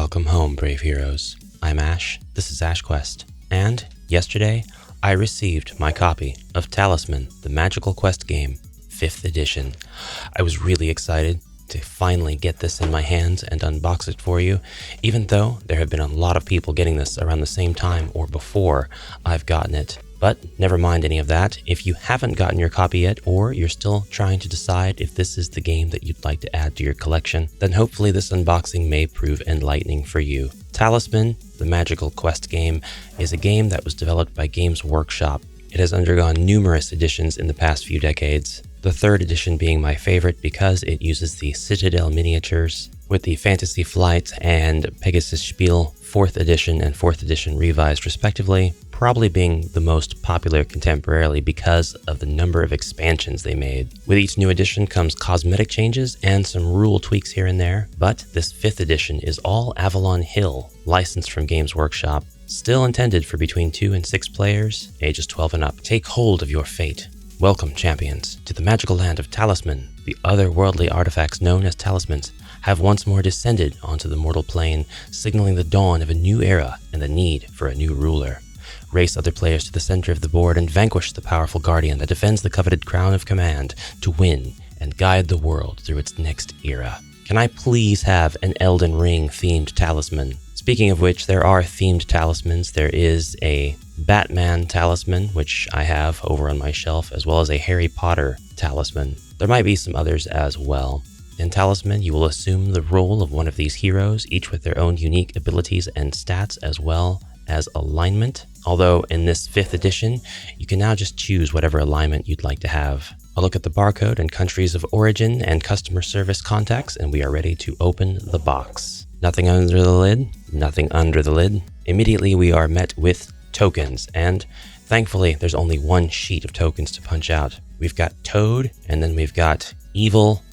Welcome home, brave heroes. I'm Ash, this is AshQuest, and yesterday I received my copy of Talisman, the Magical Quest game, 5th edition. I was really excited to finally get this in my hands and unbox it for you, even though there have been a lot of people getting this around the same time or before I've gotten it. But never mind any of that. If you haven't gotten your copy yet, or you're still trying to decide if this is the game that you'd like to add to your collection, then hopefully this unboxing may prove enlightening for you. Talisman, the Magical Quest game, is a game that was developed by Games Workshop. It has undergone numerous editions in the past few decades, the 3rd edition being my favorite because it uses the Citadel miniatures, with the Fantasy Flight and Pegasus Spiel 4th edition and 4th edition revised respectively, probably being the most popular contemporarily because of the number of expansions they made. With each new edition comes cosmetic changes and some rule tweaks here and there, but this 5th edition is all Avalon Hill, licensed from Games Workshop, still intended for between 2 and 6 players, ages 12 and up. Take hold of your fate. Welcome, champions, to the magical land of Talisman. The otherworldly artifacts known as talismans have once more descended onto the mortal plane, signaling the dawn of a new era and the need for a new ruler. Race other players to the center of the board and vanquish the powerful guardian that defends the coveted crown of command to win and guide the world through its next era. Can I please have an Elden Ring themed talisman? Speaking of which, there are themed talismans. There is a Batman talisman, which I have over on my shelf, as well as a Harry Potter talisman. There might be some others as well. In Talisman, you will assume the role of one of these heroes, each with their own unique abilities and stats, as well as alignment. Although in this 5th edition, you can now just choose whatever alignment you'd like to have. I'll look at the barcode and countries of origin and customer service contacts, and we are ready to open the box. Nothing under the lid, nothing under the lid. Immediately we are met with tokens, and thankfully there's only one sheet of tokens to punch out. We've got Toad, and then we've got Evil,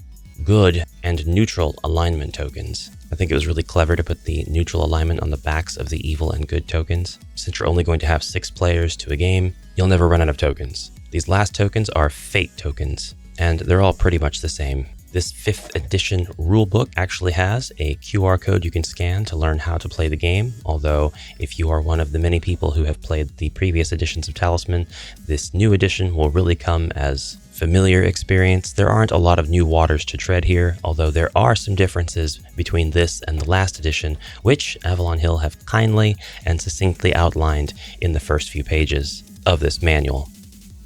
Good, and Neutral alignment tokens. I think it was really clever to put the neutral alignment on the backs of the Evil and Good tokens. Since you're only going to have 6 players to a game, you'll never run out of tokens. These last tokens are fate tokens, and they're all pretty much the same. This 5th edition rulebook actually has a QR code you can scan to learn how to play the game, although if you are one of the many people who have played the previous editions of Talisman, this new edition will really come as familiar experience. There aren't a lot of new waters to tread here, although there are some differences between this and the last edition, which Avalon Hill have kindly and succinctly outlined in the first few pages of this manual.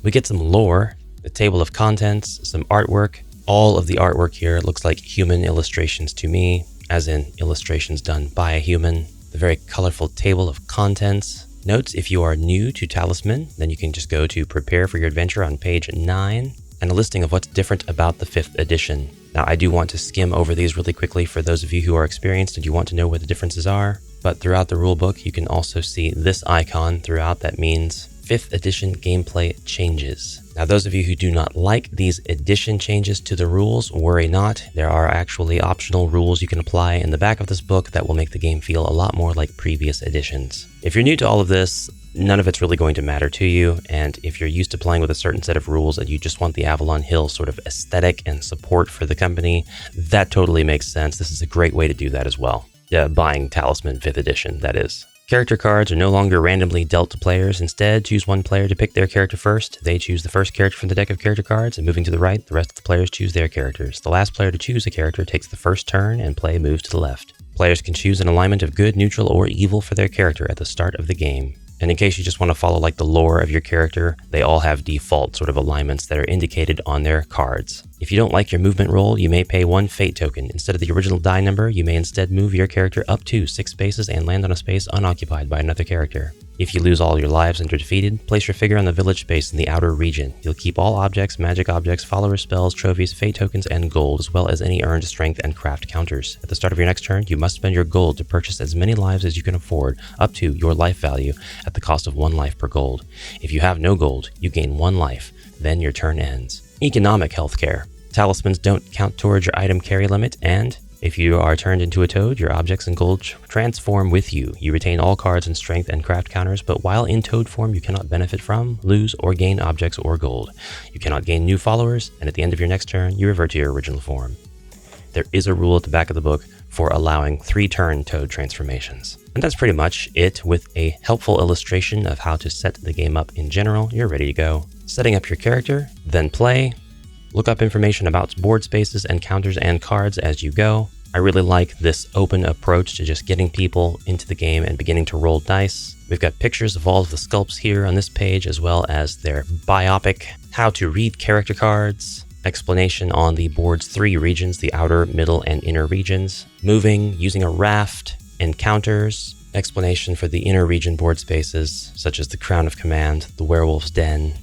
We get some lore, the table of contents, some artwork. All of the artwork here looks like human illustrations to me, as in illustrations done by a human. The very colorful table of contents. Notes, if you are new to Talisman, then you can just go to Prepare for Your Adventure on page 9, and a listing of what's different about the 5th edition. Now, I do want to skim over these really quickly for those of you who are experienced and you want to know what the differences are, but throughout the rulebook, you can also see this icon throughout that means 5th edition gameplay changes. Now, those of you who do not like these edition changes to the rules, worry not. There are actually optional rules you can apply in the back of this book that will make the game feel a lot more like previous editions. If you're new to all of this, none of it's really going to matter to you, and if you're used to playing with a certain set of rules and you just want the Avalon Hill sort of aesthetic and support for the company, that totally makes sense. This is a great way to do that as well. Buying Talisman 5th edition, that is. Character cards are no longer randomly dealt to players. Instead, choose one player to pick their character first. They choose the first character from the deck of character cards, and moving to the right, the rest of the players choose their characters. The last player to choose a character takes the first turn, and play moves to the left. Players can choose an alignment of good, neutral, or evil for their character at the start of the game. And in case you just want to follow like the lore of your character, they all have default sort of alignments that are indicated on their cards. If you don't like your movement roll, you may pay 1 fate token. Instead of the original die number, you may instead move your character up to 6 spaces and land on a space unoccupied by another character. If you lose all your lives and are defeated, place your figure on the village space in the outer region. You'll keep all objects, magic objects, follower spells, trophies, fate tokens, and gold, as well as any earned strength and craft counters. At the start of your next turn, you must spend your gold to purchase as many lives as you can afford, up to your life value, at the cost of 1 life per gold. If you have no gold, you gain 1 life, then your turn ends. Economic healthcare. Talismans don't count towards your item carry limit, and if you are turned into a toad, your objects and gold transform with you. You retain all cards and strength and craft counters, but while in toad form, you cannot benefit from, lose, or gain objects or gold. You cannot gain new followers, and at the end of your next turn, you revert to your original form. There is a rule at the back of the book for allowing 3-turn toad transformations. And that's pretty much it. With a helpful illustration of how to set the game up in general, you're ready to go. Setting up your character, then play. Look up information about board spaces, encounters, and cards as you go. I really like this open approach to just getting people into the game and beginning to roll dice. We've got pictures of all of the sculpts here on this page, as well as their biopic, how to read character cards, explanation on the board's 3 regions, the outer, middle, and inner regions, moving, using a raft, encounters, explanation for the inner region board spaces, such as the Crown of Command, the Werewolf's Den,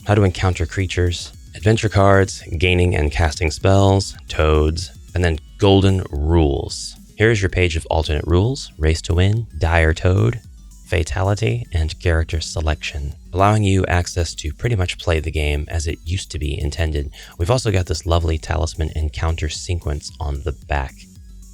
how to encounter creatures, adventure cards, gaining and casting spells, toads, and then golden rules. Here's your page of alternate rules: race to win, dire toad, fatality, and character selection, allowing you access to pretty much play the game as it used to be intended. We've also got this lovely Talisman encounter sequence on the back.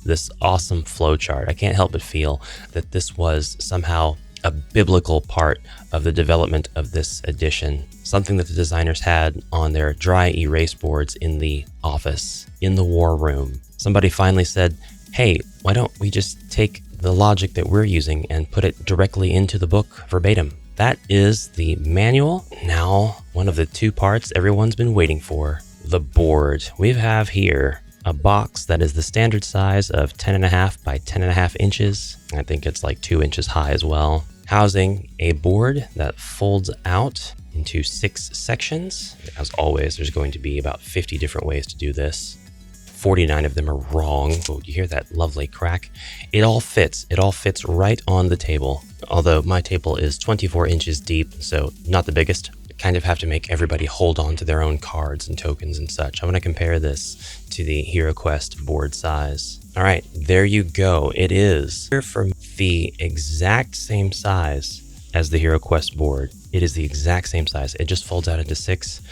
This awesome flowchart. I can't help but feel that this was somehow a biblical part of the development of this edition, something that the designers had on their dry erase boards in the office, in the war room. Somebody finally said, hey, why don't we just take the logic that we're using and put it directly into the book verbatim? That is the manual. Now, one of the 2 parts everyone's been waiting for, the board. We have here a box that is the standard size of 10.5 by 10.5 inches. I think it's like 2 inches high as well. Housing a board that folds out into 6 sections. As always, there's going to be about 50 different ways to do this. 49 of them are wrong. Oh, you hear that lovely crack? It all fits. It all fits right on the table. Although my table is 24 inches deep, so not the biggest. Kind of have to make everybody hold on to their own cards and tokens and such. I want to compare this to the HeroQuest board size. All right, there you go. It is for the exact same size as the HeroQuest board. It is the exact same size. It just folds out into 6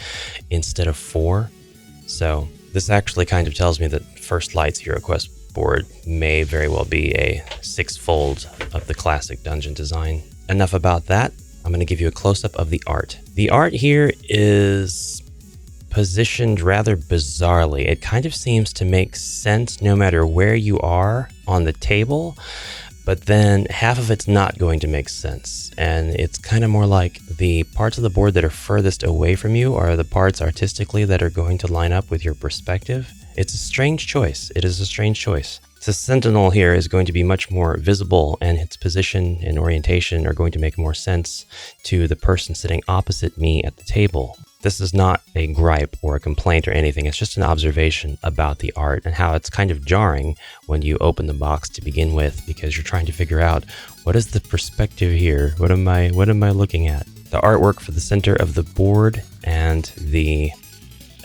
instead of 4. So this actually kind of tells me that First Light's HeroQuest board may very well be a 6-fold of the classic dungeon design. Enough about that. I'm going to give you a close-up of the art. The art here is positioned rather bizarrely. It kind of seems to make sense no matter where you are on the table, but then half of it's not going to make sense. And it's kind of more like the parts of the board that are furthest away from you are the parts artistically that are going to line up with your perspective. It's a strange choice. It is a strange choice. The sentinel here is going to be much more visible, and its position and orientation are going to make more sense to the person sitting opposite me at the table. This is not a gripe or a complaint or anything. It's just an observation about the art and how it's kind of jarring when you open the box to begin with, because you're trying to figure out, what is the perspective here? What am I looking at? The artwork for the center of the board and the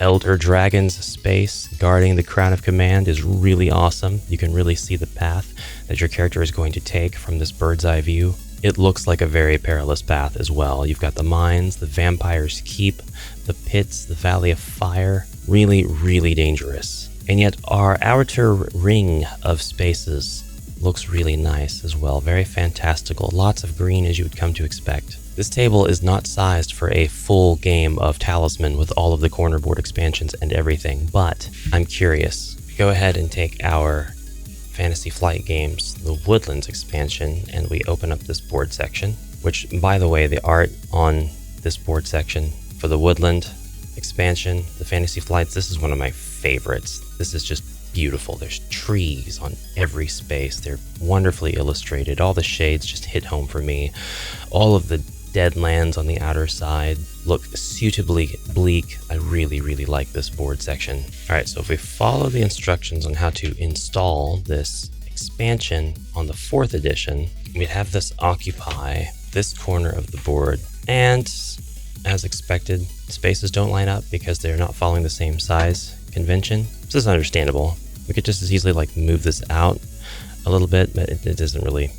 Elder Dragon's space guarding the Crown of Command is really awesome. You can really see the path that your character is going to take from this bird's eye view. It looks like a very perilous path as well. You've got the mines, the Vampire's Keep, the pits, the Valley of Fire. Really, really dangerous. And yet our outer ring of spaces looks really nice as well. Very fantastical. Lots of green as you would come to expect. This table is not sized for a full game of Talisman with all of the corner board expansions and everything, but I'm curious. Go ahead and take our Fantasy Flight Games, the Woodlands expansion, and we open up this board section, which, by the way, the art on this board section for the Woodland expansion, the Fantasy Flights, this is one of my favorites. This is just beautiful. There's trees on every space. They're wonderfully illustrated. All the shades just hit home for me. All of the dead lands on the outer side look suitably bleak. I really, really like this board section. All right, so if we follow the instructions on how to install this expansion on the 4th edition, we'd have this occupy this corner of the board. And as expected, spaces don't line up because they're not following the same size convention. This is understandable. We could just as easily like move this out a little bit, but it doesn't really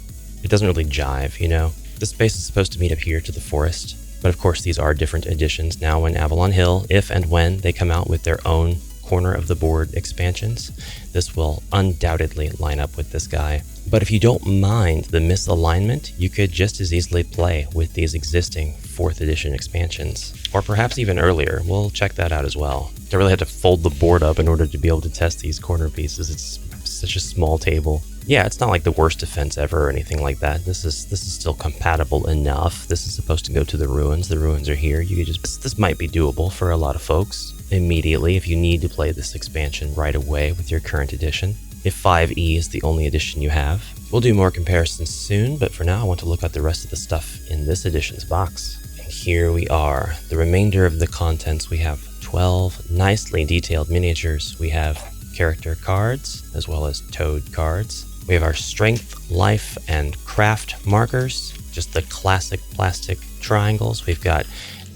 jive, you know? The space is supposed to meet up here to the forest, but of course these are different editions now when Avalon Hill, if and when they come out with their own corner of the board expansions, this will undoubtedly line up with this guy. But if you don't mind the misalignment, you could just as easily play with these existing 4th edition expansions, or perhaps even earlier. We'll check that out as well. I really had to fold the board up in order to be able to test these corner pieces. It's Such a small table. Yeah, it's not like the worst defense ever or anything like that. This is still compatible enough. This is supposed to go to the ruins. The ruins are here. You could just this might be doable for a lot of folks immediately if you need to play this expansion right away with your current edition. If 5e is the only edition you have. We'll do more comparisons soon, but for now I want to look at the rest of the stuff in this edition's box. And here we are. The remainder of the contents, we have 12 nicely detailed miniatures. We have character cards as well as toad cards. We have our strength, life, and craft markers, just the classic plastic triangles. We've got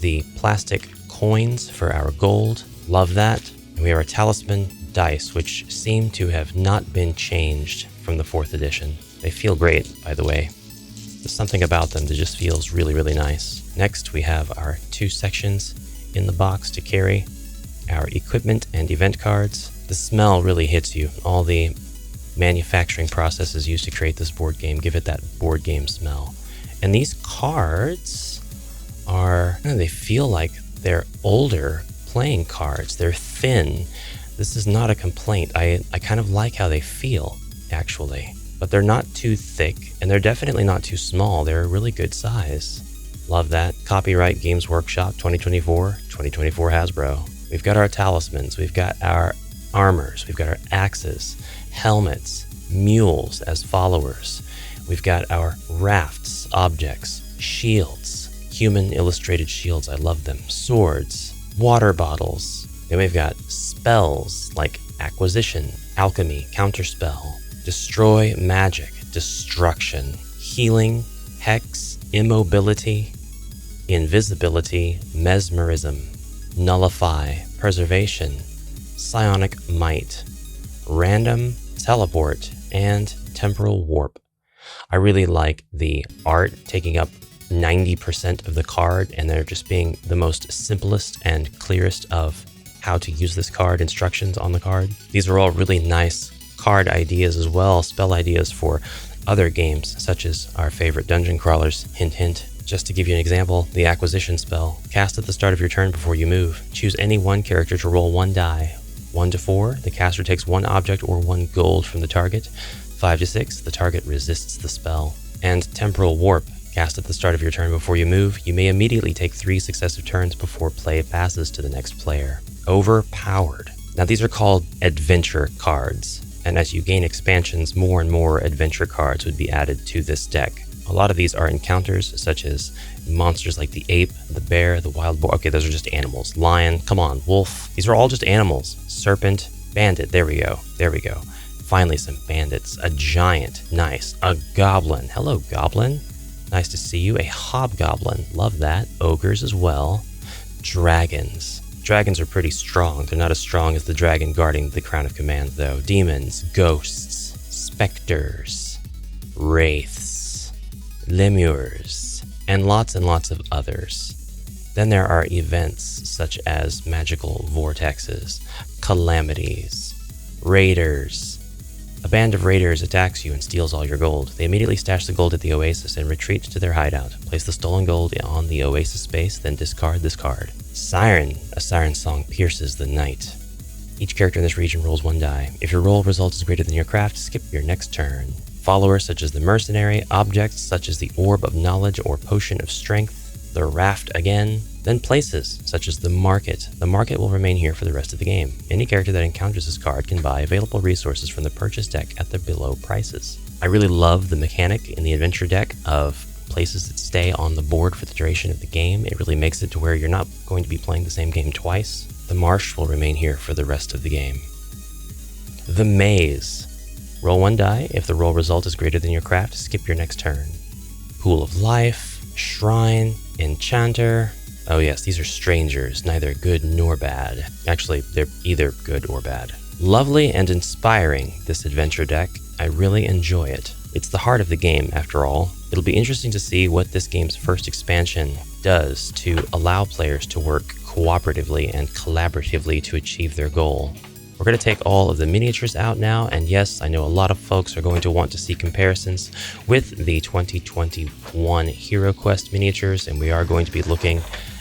the plastic coins for our gold. Love that. And we have our talisman dice, which seem to have not been changed from the 4th edition. They feel great, by the way. There's something about them that just feels really, really nice. Next, we have our 2 sections in the box to carry our equipment and event cards. The smell really hits you. All the manufacturing processes used to create this board game give it that board game smell. And these cards are, they feel like they're older playing cards. They're thin. This is not a complaint. I kind of like how they feel, actually. But they're not too thick, and they're definitely not too small. They're a really good size. Love that. Copyright Games Workshop 2024, 2024 Hasbro. We've got our talismans. We've got our armors. We've got our axes, helmets, mules as followers. We've got our rafts, objects, shields, human illustrated shields. I love them. Swords, water bottles. Then we've got spells like acquisition, alchemy, counterspell, destroy magic, destruction, healing, hex, immobility, invisibility, mesmerism, nullify, preservation, psionic might, random, teleport, and temporal warp. I really like the art taking up 90% of the card, and they're just being the most simplest and clearest of how to use this card, instructions on the card. These are all really nice card ideas as well, spell ideas for other games, such as our favorite dungeon crawlers. Hint, hint. Just to give you an example, the acquisition spell. Cast at the start of your turn before you move. Choose any one character to roll 1 die. 1 to 4, the caster takes 1 object or 1 gold from the target. 5 to 6, the target resists the spell. And temporal warp. Cast at the start of your turn before you move. You may immediately take 3 successive turns before play passes to the next player. Overpowered. Now these are called adventure cards. And as you gain expansions, more and more adventure cards would be added to this deck. A lot of these are encounters, such as monsters like the ape, the bear, the wild boar. Okay, those are just animals. Lion, come on, wolf. These are all just animals. Serpent, bandit, there we go. There we go. Finally, some bandits. A giant, nice. A goblin. Hello, goblin. Nice to see you. A hobgoblin. Love that. Ogres as well. Dragons. Dragons are pretty strong. They're not as strong as the dragon guarding the Crown of Command, though. Demons, ghosts, specters, wraiths, lemures, and lots of others. Then there are events such as magical vortexes, calamities, raiders. A band of raiders attacks you and steals all your gold. They immediately stash the gold at the oasis and retreat to their hideout. Place the stolen gold on the oasis space, then discard this card. Siren. A siren song pierces the night. Each character in this region rolls 1 die. If your roll result is greater than your craft, skip your next turn. Followers such as the mercenary, objects such as the orb of knowledge or potion of strength, the raft again, then places such as the market. The market will remain here for the rest of the game. Any character that encounters this card can buy available resources from the purchase deck at the below prices. I really love the mechanic in the adventure deck of places that stay on the board for the duration of the game. It really makes it to where you're not going to be playing the same game twice. The marsh will remain here for the rest of the game. The maze. Roll 1 die. If the roll result is greater than your craft, skip your next turn. Pool of life, shrine, enchanter. Oh yes, these are strangers, neither good nor bad. Actually, they're either good or bad. Lovely and inspiring, this adventure deck. I really enjoy it. It's the heart of the game, after all. It'll be interesting to see what this game's first expansion does to allow players to work cooperatively and collaboratively to achieve their goal. We're going to take all of the miniatures out now, and yes, I know a lot of folks are going to want to see comparisons with the 2021 Hero Quest miniatures, and we are going to be looking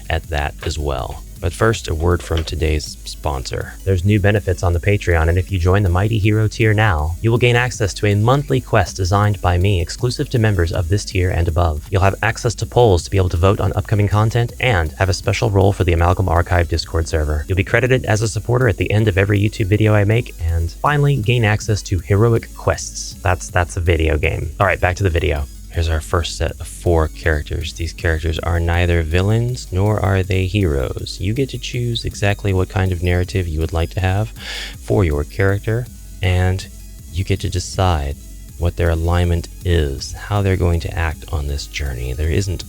at that as well. But But first, a word from today's sponsor. There's new benefits on the Patreon, and if you join the Mighty Hero tier now, you will gain access to a monthly quest designed by me, exclusive to members of this tier and above. You'll have access to polls to be able to vote on upcoming content, and have a special role for the Amalgam Archive Discord server. You'll be credited as a supporter at the end of every YouTube video I make, and finally, gain access to heroic quests. That's a video game. All right, back to the video. Here's our first set of 4 characters. These characters are neither villains nor are they heroes. You get to choose exactly what kind of narrative you would like to have for your character, and you get to decide what their alignment is, how they're going to act on this journey. There isn't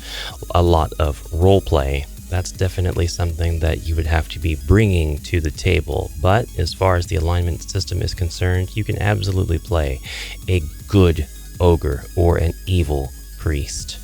a lot of roleplay. That's definitely something that you would have to be bringing to the table. But as far as the alignment system is concerned, you can absolutely play a good ogre or an evil priest.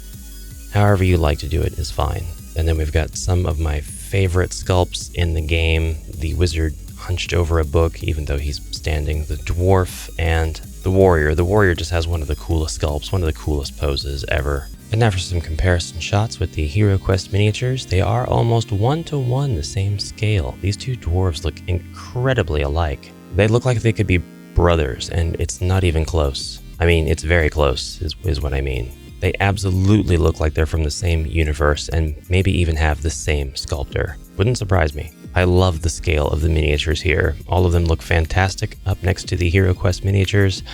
However you like to do it is fine. And then we've got some of my favorite sculpts in the game. The wizard hunched over a book, even though he's standing. The dwarf and the warrior. The warrior just has one of the coolest sculpts, one of the coolest poses ever. And now for some comparison shots with the Hero Quest miniatures. They are almost 1-to-1 the same scale. These two dwarves look incredibly alike. They look like they could be brothers, and it's not even close. I mean, it's very close, is what I mean. They absolutely look like they're from the same universe and maybe even have the same sculptor. Wouldn't surprise me. I love the scale of the miniatures here. All of them look fantastic up next to the Hero Quest miniatures.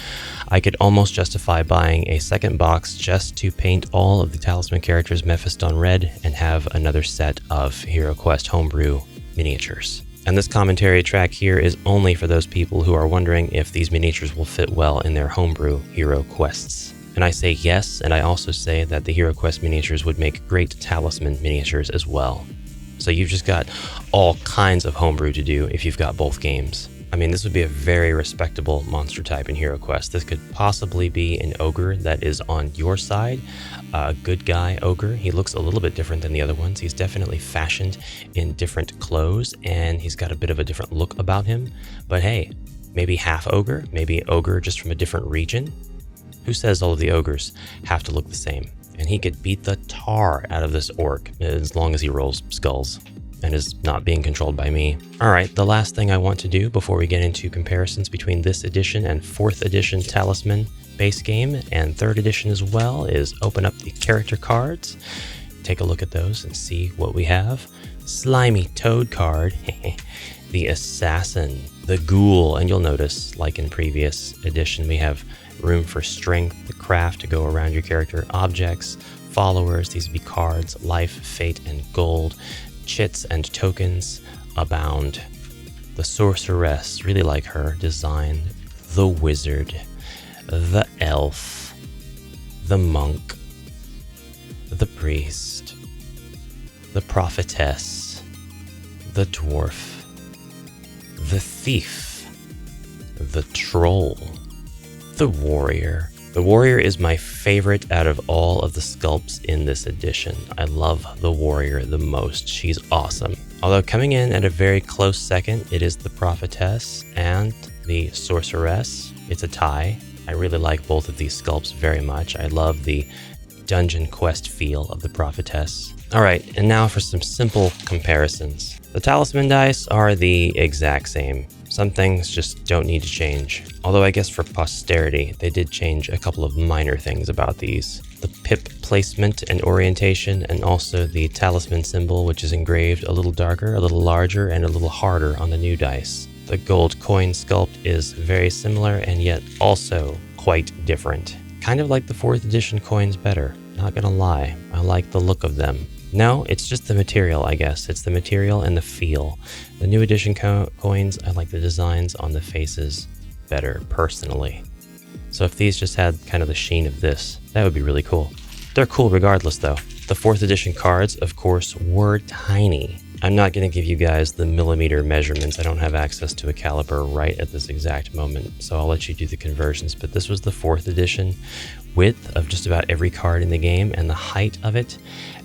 I could almost justify buying a second box just to paint all of the Talisman characters Mephiston red and have another set of Hero Quest homebrew miniatures. And this commentary track here is only for those people who are wondering if these miniatures will fit well in their homebrew Hero Quests. And I say yes, and I also say that the Hero Quest miniatures would make great Talisman miniatures as well. So you've just got all kinds of homebrew to do if you've got both games. I mean, this would be a very respectable monster type in Hero Quest. This could possibly be an ogre that is on your side, a good guy ogre. He looks a little bit different than the other ones. He's definitely fashioned in different clothes, and he's got a bit of a different look about him. But hey, maybe half ogre, maybe ogre just from a different region. Who says all of the ogres have to look the same? And he could beat the tar out of this orc as long as he rolls skulls and is not being controlled by me. All right, the last thing I want to do before we get into comparisons between this edition and 4th edition Talisman base game and 3rd edition as well is open up the character cards, take a look at those and see what we have. Slimy Toad card, the Assassin, the Ghoul, and you'll notice, like in previous edition, we have room for strength, the craft to go around your character, objects, followers, these would be cards, life, fate, and gold. Chits and tokens abound. The Sorceress, really like her design. The Wizard, the Elf, the Monk, the Priest, the Prophetess, the Dwarf, the Thief, the Troll, the Warrior. The Warrior is my favorite out of all of the sculpts in this edition. I love the Warrior the most. She's awesome. Although coming in at a very close second, it is the Prophetess and the Sorceress. It's a tie. I really like both of these sculpts very much. I love the dungeon quest feel of the Prophetess. All right, and now for some simple comparisons. The Talisman dice are the exact same. Some things just don't need to change. Although I guess for posterity, they did change a couple of minor things about these. The pip placement and orientation, and also the talisman symbol, which is engraved a little darker, a little larger, and a little harder on the new dice. The gold coin sculpt is very similar and yet also quite different. Kind of like the 4th edition coins better, not gonna lie. I like the look of them. No, it's just the material, I guess. It's the material and the feel. The new edition coins, I like the designs on the faces better, personally. So if these just had kind of the sheen of this, that would be really cool. They're cool regardless, though. The 4th edition cards, of course, were tiny. I'm not going to give you guys the millimeter measurements. I don't have access to a caliper right at this exact moment, so I'll let you do the conversions. But this was the 4th edition width of just about every card in the game and the height of it.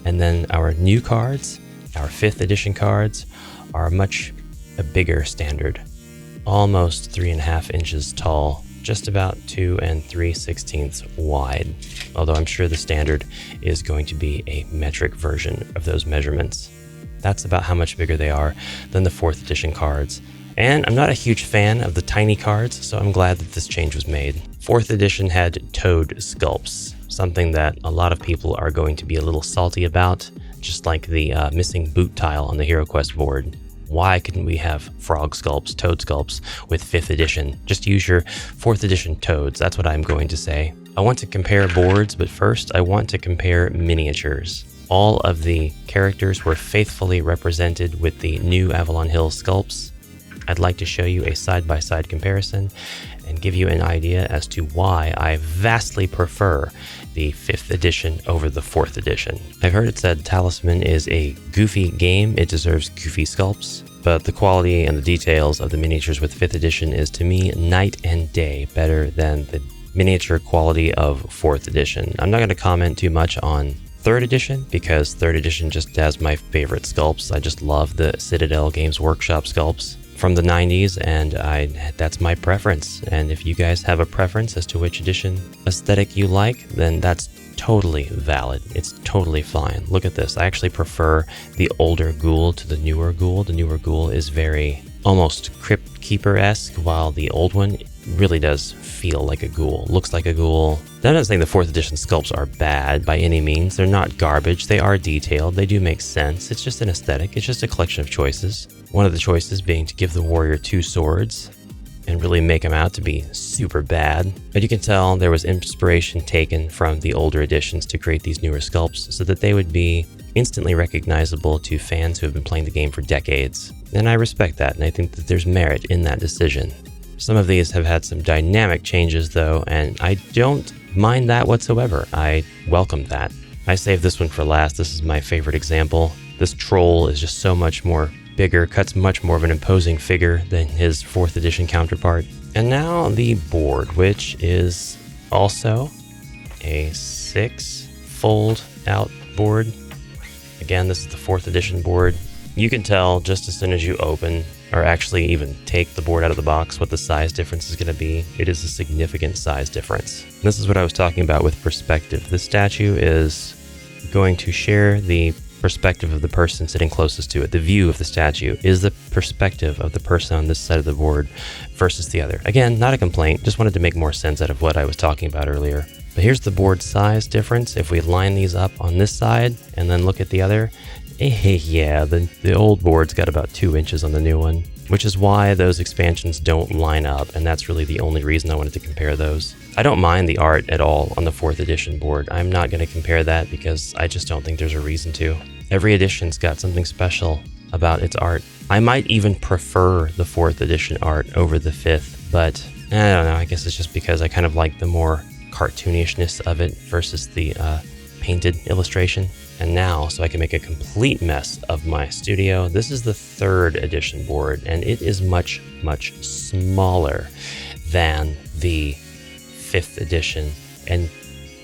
And then our new cards, our 5th edition cards, are a bigger standard. Almost 3.5 inches tall, just about 2 3/16 wide. Although I'm sure the standard is going to be a metric version of those measurements. That's about how much bigger they are than the 4th edition cards. And I'm not a huge fan of the tiny cards, so I'm glad that this change was made. 4th edition had toad sculpts, something that a lot of people are going to be a little salty about, just like the missing boot tile on the Hero Quest board. Why couldn't we have frog sculpts, toad sculpts with 5th edition? Just use your 4th edition toads, that's what I'm going to say. I want to compare boards, but first I want to compare miniatures. All of the characters were faithfully represented with the new Avalon Hill sculpts. I'd like to show you a side-by-side comparison and give you an idea as to why I vastly prefer the 5th edition over the 4th edition. I've heard it said Talisman is a goofy game. It deserves goofy sculpts, but the quality and the details of the miniatures with 5th edition is to me night and day better than the miniature quality of 4th edition. I'm not going to comment too much on 3rd edition because 3rd edition just has my favorite sculpts. I just love the Citadel Games Workshop sculpts from the 90s, and that's my preference. And if you guys have a preference as to which edition aesthetic you like, then that's totally valid. It's totally fine. Look at this. I actually prefer the older ghoul to the newer ghoul. The newer ghoul is very almost Crypt Keeper-esque, while the old one really does feel like a ghoul, looks like a ghoul. I'm not saying the 4th edition sculpts are bad by any means. They're not garbage. They are detailed. They do make sense. It's just an aesthetic. It's just a collection of choices. One of the choices being to give the warrior 2 swords and really make him out to be super bad. But you can tell there was inspiration taken from the older editions to create these newer sculpts so that they would be instantly recognizable to fans who have been playing the game for decades. And I respect that, and I think that there's merit in that decision. Some of these have had some dynamic changes though, and I don't mind that whatsoever. I welcome that. I saved this one for last. This is my favorite example. This troll is just so much more bigger, cuts much more of an imposing figure than his 4th edition counterpart. And now the board, which is also a 6-fold out board. Again, this is the 4th edition board. You can tell just as soon as you open, or actually even take the board out of the box, what the size difference is going to be. It is a significant size difference. This is what I was talking about with perspective. The statue is going to share the perspective of the person sitting closest to it. The view of the statue is the perspective of the person on this side of the board versus the other. Again, not a complaint, just wanted to make more sense out of what I was talking about earlier. But here's the board size difference. If we line these up on this side and then look at the other, yeah, the old board's got about 2 inches on the new one, which is why those expansions don't line up, and that's really the only reason I wanted to compare those. I don't mind the art at all on the 4th edition board. I'm not going to compare that because I just don't think there's a reason to. Every edition's got something special about its art. I might even prefer the 4th edition art over the 5th, but I don't know, I guess it's just because I kind of like the more cartoonishness of it versus the painted illustration. And now, so I can make a complete mess of my studio, this is the 3rd edition board, and it is much, much smaller than the 5th edition, and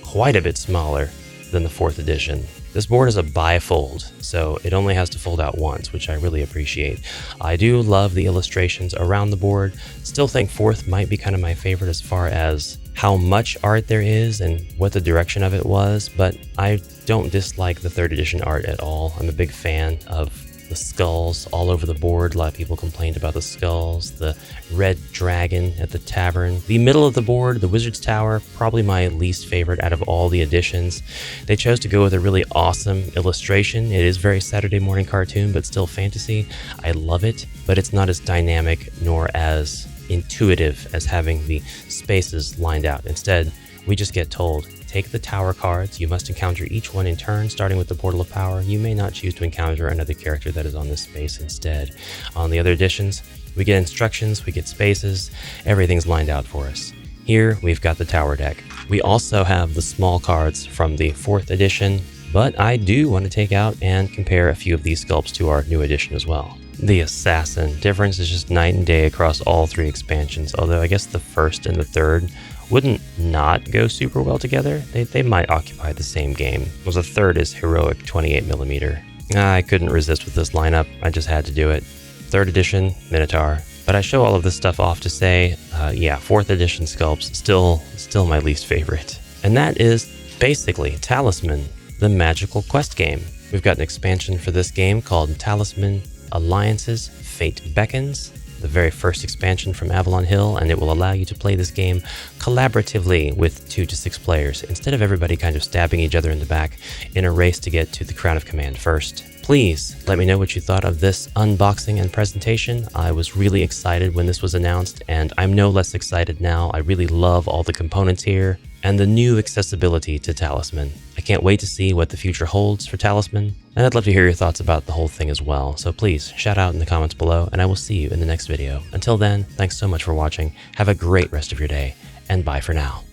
quite a bit smaller than the 4th edition. This board is a bifold, so it only has to fold out once, which I really appreciate. I do love the illustrations around the board. Still think 4th might be kind of my favorite as far as how much art there is and what the direction of it was, but I don't dislike the 3rd edition art at all. I'm a big fan of the skulls all over the board. A lot of people complained about the skulls, the red dragon at the tavern. The middle of the board, the Wizard's Tower, probably my least favorite out of all the editions. They chose to go with a really awesome illustration. It is very Saturday morning cartoon, but still fantasy. I love it, but it's not as dynamic nor as intuitive as having the spaces lined out. Instead, we just get told, take the tower cards. You must encounter each one in turn, starting with the Portal of Power. You may not choose to encounter another character that is on this space instead. On the other editions, we get instructions, we get spaces, everything's lined out for us. Here, we've got the tower deck. We also have the small cards from the 4th edition, but I do want to take out and compare a few of these sculpts to our new edition as well. The Assassin difference is just night and day across all 3 expansions, although I guess the 1st and the 3rd wouldn't not go super well together. They might occupy the same game. Well, the 3rd is heroic 28mm. I couldn't resist with this lineup. I just had to do it. 3rd edition, Minotaur. But I show all of this stuff off to say, yeah, 4th edition sculpts, still my least favorite. And that is basically Talisman, the magical quest game. We've got an expansion for this game called Talisman Alliances Fate Beckons, the very first expansion from Avalon Hill, and it will allow you to play this game collaboratively with 2 to 6 players, instead of everybody kind of stabbing each other in the back in a race to get to the Crown of Command first. Please let me know what you thought of this unboxing and presentation. I was really excited when this was announced, and I'm no less excited now. I really love all the components here and the new accessibility to Talisman. I can't wait to see what the future holds for Talisman, and I'd love to hear your thoughts about the whole thing as well. So please shout out in the comments below, and I will see you in the next video. Until then, thanks so much for watching. Have a great rest of your day, and bye for now.